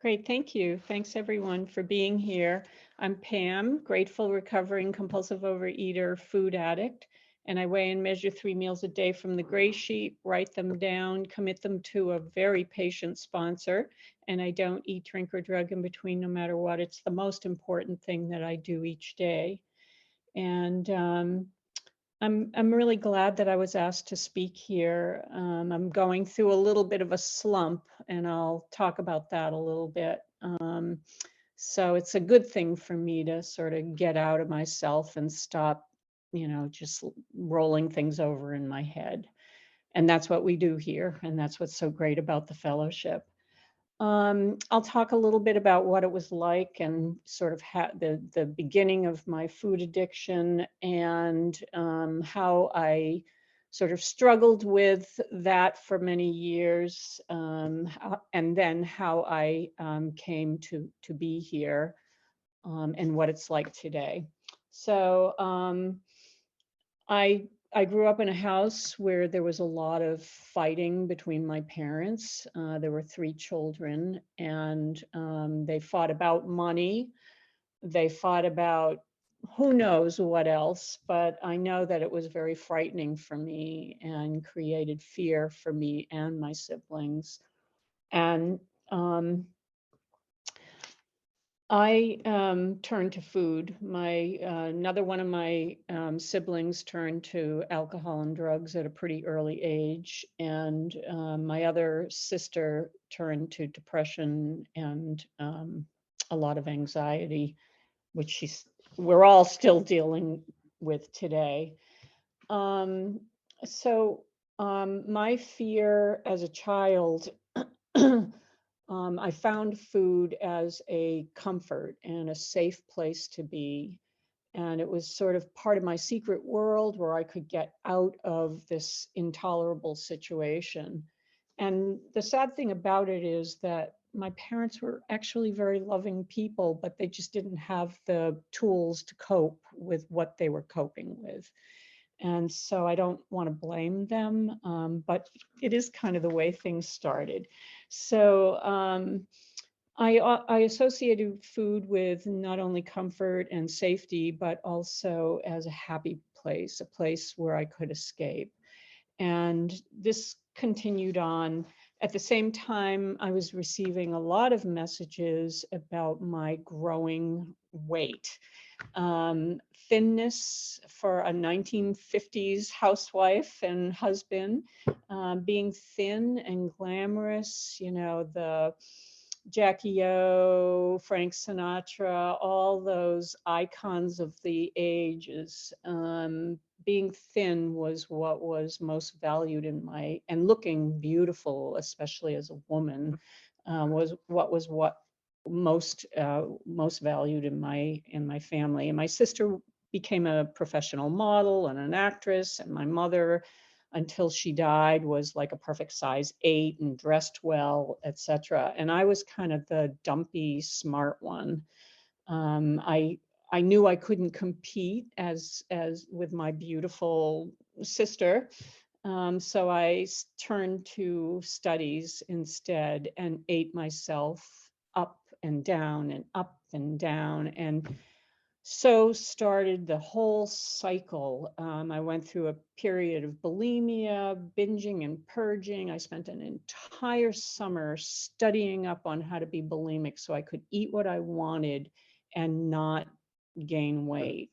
Great, thank you. Thanks everyone for being here. I'm Pam, grateful, recovering, compulsive overeater, food addict, and I weigh and measure 3 meals a day from the gray sheet, write them down, commit them to a very patient sponsor, and I don't eat, drink, or drug in between no matter what. It's the most important thing that I do each day. And I'm really glad that I was asked to speak here. I'm going through a little bit of a slump, and I'll talk about that a little bit. So it's a good thing for me to sort of get out of myself and stop, just rolling things over in my head. And that's what we do here, and that's what's so great about the fellowship. I'll talk a little bit about what it was like and sort of the beginning of my food addiction and how I sort of struggled with that for many years, and then how I came to be here, and what it's like today. So I grew up in a house where there was a lot of fighting between my parents. There were 3 children, and they fought about money. They fought about who knows what else, but I know that it was very frightening for me and created fear for me and my siblings. And I turned to food. Another one of my siblings turned to alcohol and drugs at a pretty early age, and my other sister turned to depression and a lot of anxiety, which we're all still dealing with today. My fear as a child. I found food as a comfort and a safe place to be. And it was sort of part of my secret world where I could get out of this intolerable situation. And the sad thing about it is that my parents were actually very loving people, but they just didn't have the tools to cope with what they were coping with. And so I don't want to blame them, but it is kind of the way things started. So I associated food with not only comfort and safety, but also as a happy place, a place where I could escape. And this continued on. At the same time, I was receiving a lot of messages about my growing weight. Thinness for a 1950s housewife and husband, being thin and glamorous, the Jackie O, Frank Sinatra, all those icons of the ages. Being thin was what was most valued and looking beautiful, especially as a woman, was what most valued in my family. And my sister became a professional model and an actress, and my mother, until she died, was like a perfect size 8 and dressed well, etc. And I was kind of the dumpy, smart one. I knew I couldn't compete as with my beautiful sister. So I turned to studies instead and ate myself up and down and up and down. And so started the whole cycle. I went through a period of bulimia, binging and purging. I spent an entire summer studying up on how to be bulimic so I could eat what I wanted and not gain weight.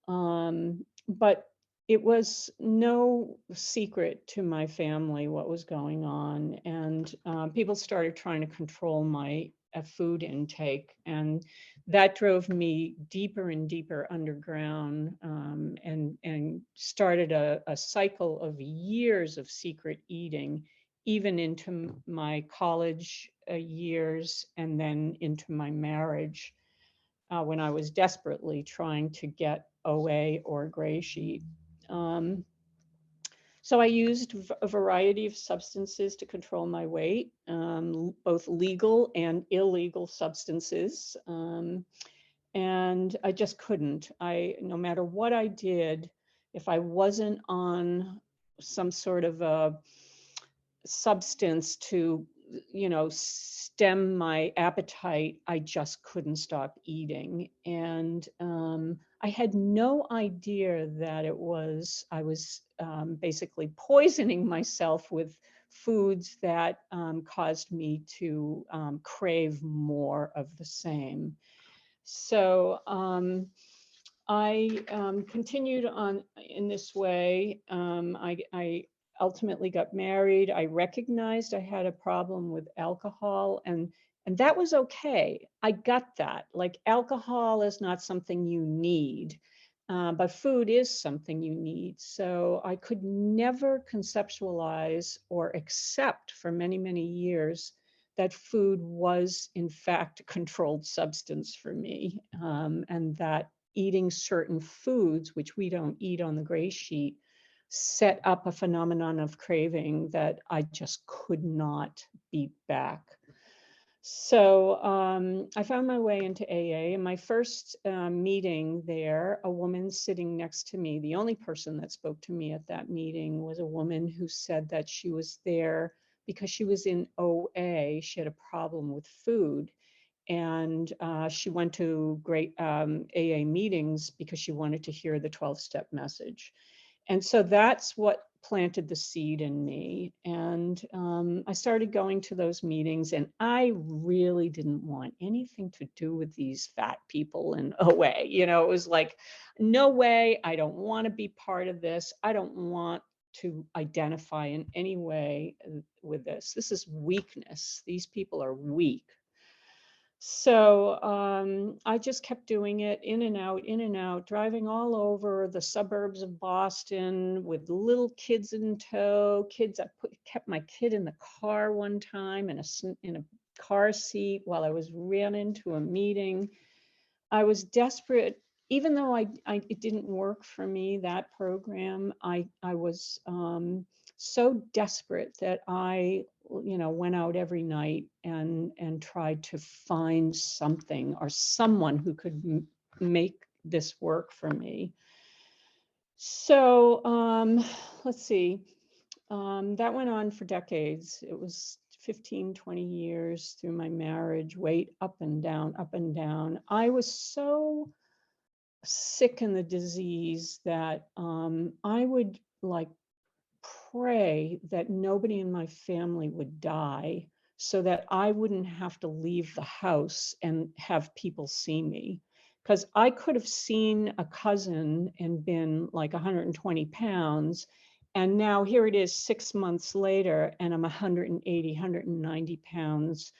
But it was no secret to my family what was going on. And people started trying to control my food intake. And that drove me deeper and deeper underground, and started a cycle of years of secret eating, even into my college years and then into my marriage, when I was desperately trying to get OA or gray sheet. So I used a variety of substances to control my weight, both legal and illegal substances. And I just couldn't. No matter what I did, if I wasn't on some sort of a substance to, stem my appetite, I just couldn't stop eating. And I had no idea that I was basically poisoning myself with foods that caused me to crave more of the same. So I continued on in this way. I ultimately got married. I recognized I had a problem with alcohol, and that was okay. I got that. Like, alcohol is not something you need, but food is something you need. So I could never conceptualize or accept for many, many years that food was in fact a controlled substance for me, and that eating certain foods, which we don't eat on the gray sheet, set up a phenomenon of craving that I just could not beat back. So I found my way into AA. In my first meeting there, a woman sitting next to me, the only person that spoke to me at that meeting was a woman who said that she was there because she was in OA. She had a problem with food. And she went to great AA meetings because she wanted to hear the 12-step message. And so that's what planted the seed in me. And I started going to those meetings, and I really didn't want anything to do with these fat people in OA. It was like, no way, I don't want to be part of this. I don't want to identify in any way with this. This is weakness. These people are weak. So I just kept doing it, in and out, driving all over the suburbs of Boston with little kids in tow. Kept my kid in the car one time in a car seat while I was ran into a meeting. I was desperate, even though it didn't work for me, that program. I was so desperate that I went out every night and tried to find something or someone who could make this work for me. So let's see, that went on for decades. It was 15, 20 years through my marriage, weight up and down, up and down. I was so sick in the disease that I would like pray that nobody in my family would die so that I wouldn't have to leave the house and have people see me. Because I could have seen a cousin and been like 120 pounds. And now here it is 6 months later, and I'm 180, 190 pounds.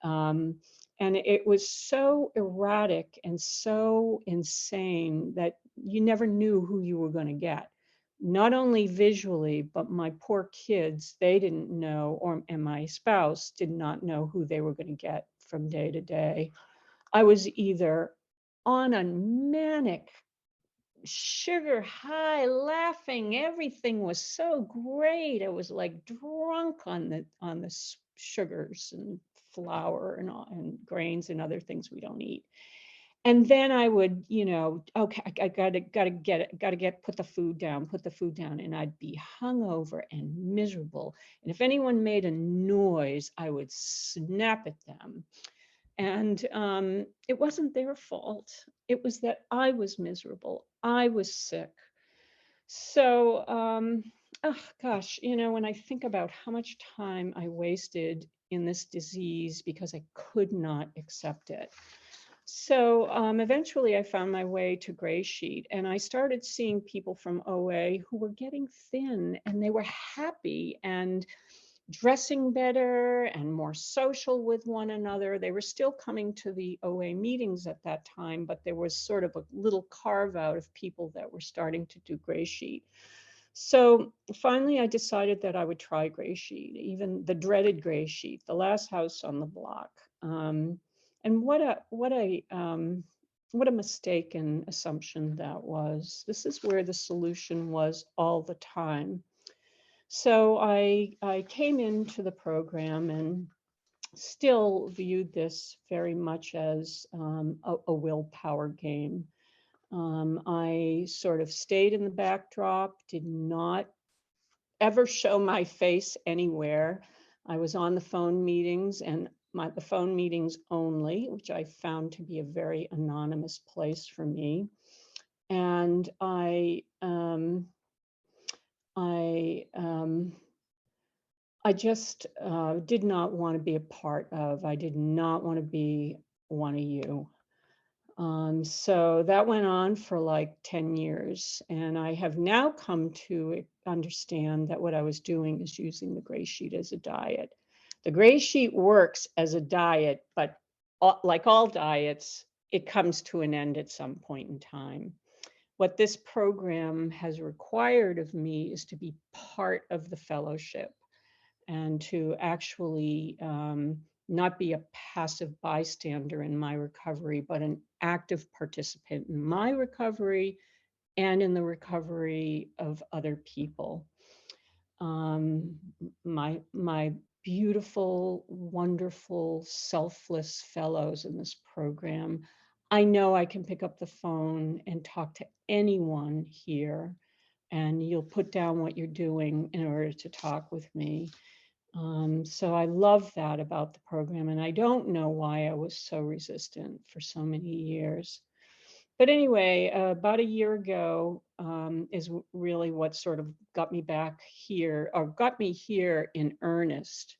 And it was so erratic and so insane that you never knew who you were going to get. Not only visually, but my poor kids, they didn't know, and my spouse did not know who they were going to get from day to day. I was either on a manic sugar high, laughing, everything was so great. I was like drunk on the sugars and flour and grains and other things we don't eat. And then I would, okay, I gotta put the food down, and I'd be hungover and miserable. And if anyone made a noise, I would snap at them. And it wasn't their fault. It was that I was miserable. I was sick. So, oh gosh, when I think about how much time I wasted in this disease because I could not accept it. So eventually I found my way to Gray Sheet, and I started seeing people from OA who were getting thin, and they were happy and dressing better and more social with one another. They were still coming to the OA meetings at that time, but there was sort of a little carve out of people that were starting to do Gray Sheet. So finally, I decided that I would try Gray Sheet, even the dreaded Gray Sheet, the last house on the block. And what a mistaken assumption that was. This is where the solution was all the time. So I came into the program and still viewed this very much as a willpower game. I sort of stayed in the backdrop, did not ever show my face anywhere. I was on the phone meetings, and the phone meetings only, which I found to be a very anonymous place for me. And I just did not want to be a part of. I did not want to be one of you. So that went on for like 10 years. And I have now come to understand that what I was doing is using the gray sheet as a diet. The gray sheet works as a diet, but like all diets, it comes to an end at some point in time. What this program has required of me is to be part of the fellowship and to actually not be a passive bystander in my recovery, but an active participant in my recovery and in the recovery of other people. My beautiful, wonderful, selfless fellows in this program, I know I can pick up the phone and talk to anyone here, and you'll put down what you're doing in order to talk with me. So I love that about the program, and I don't know why I was so resistant for so many years. But anyway, about a year ago is really what sort of got me back here, or got me here in earnest.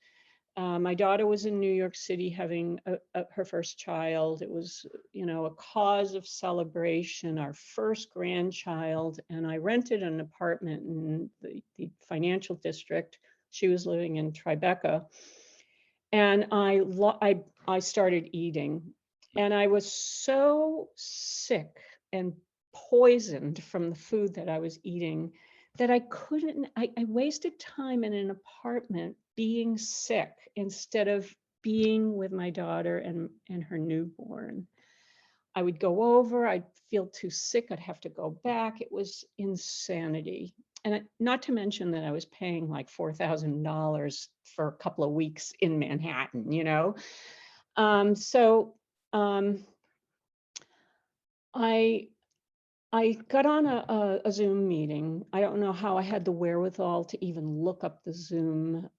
My daughter was in New York City having her first child. It was, a cause of celebration, our first grandchild, and I rented an apartment in the financial district. She was living in Tribeca, and I started eating, and I was so sick and poisoned from the food that I was eating that I couldn't. I wasted time in an apartment being sick instead of being with my daughter and her newborn. I would go over, I'd feel too sick, I'd have to go back. It was insanity. And not to mention that I was paying like $4,000 for a couple of weeks in Manhattan, So I got on a Zoom meeting. I don't know how I had the wherewithal to even look up the Zoom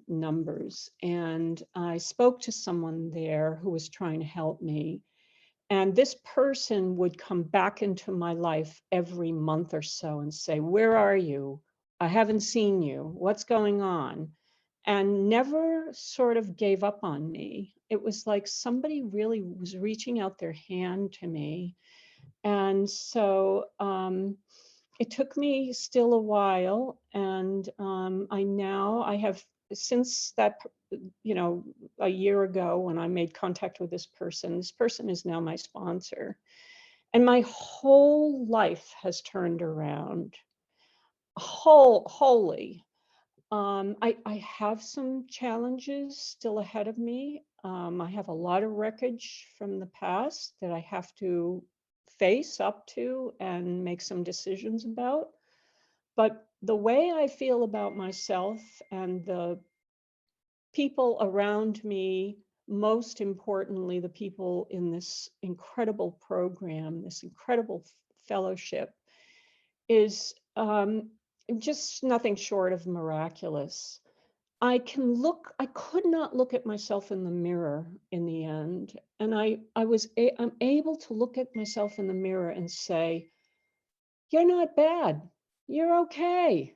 numbers. And I spoke to someone there who was trying to help me. And this person would come back into my life every month or so and say, "Where are you? I haven't seen you. What's going on?" And never sort of gave up on me. It was like somebody really was reaching out their hand to me. And so it took me still a while. And I have, since that, a year ago when I made contact with this person is now my sponsor. And my whole life has turned around, wholly. I have some challenges still ahead of me. I have a lot of wreckage from the past that I have to face up to and make some decisions about. But the way I feel about myself and the people around me, most importantly, the people in this incredible program, this incredible fellowship, is just nothing short of miraculous. I could not look at myself in the mirror in the end. And I'm able to look at myself in the mirror and say, "You're not bad. You're okay."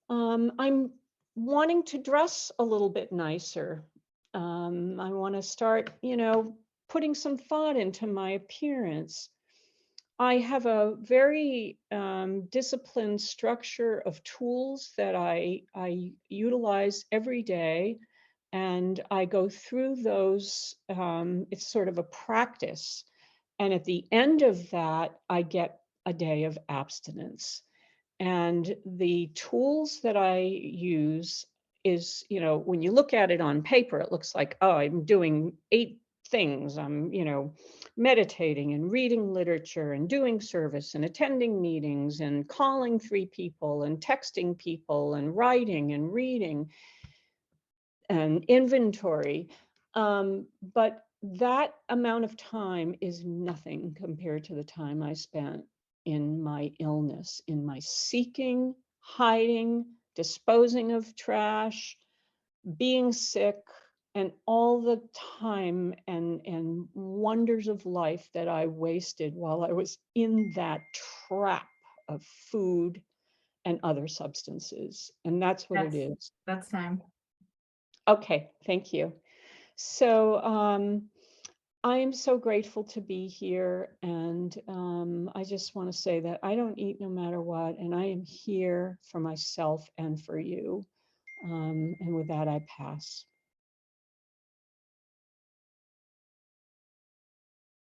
I'm wanting to dress a little bit nicer. I want to start, putting some thought into my appearance. I have a very disciplined structure of tools that I utilize every day, and I go through those. It's sort of a practice. And at the end of that, I get a day of abstinence. And the tools that I use is, when you look at it on paper, it looks like, oh, I'm doing 8 things. I'm, meditating and reading literature and doing service and attending meetings and calling 3 people and texting people and writing and reading and inventory. But that amount of time is nothing compared to the time I spent in my illness, in my seeking, hiding, disposing of trash, being sick, and all the time and wonders of life that I wasted while I was in that trap of food and other substances. And that's what it That's is. that's time. Okay, thank you. So I am so grateful to be here. And I just want to say that I don't eat no matter what. And I am here for myself and for you. And with that, I pass.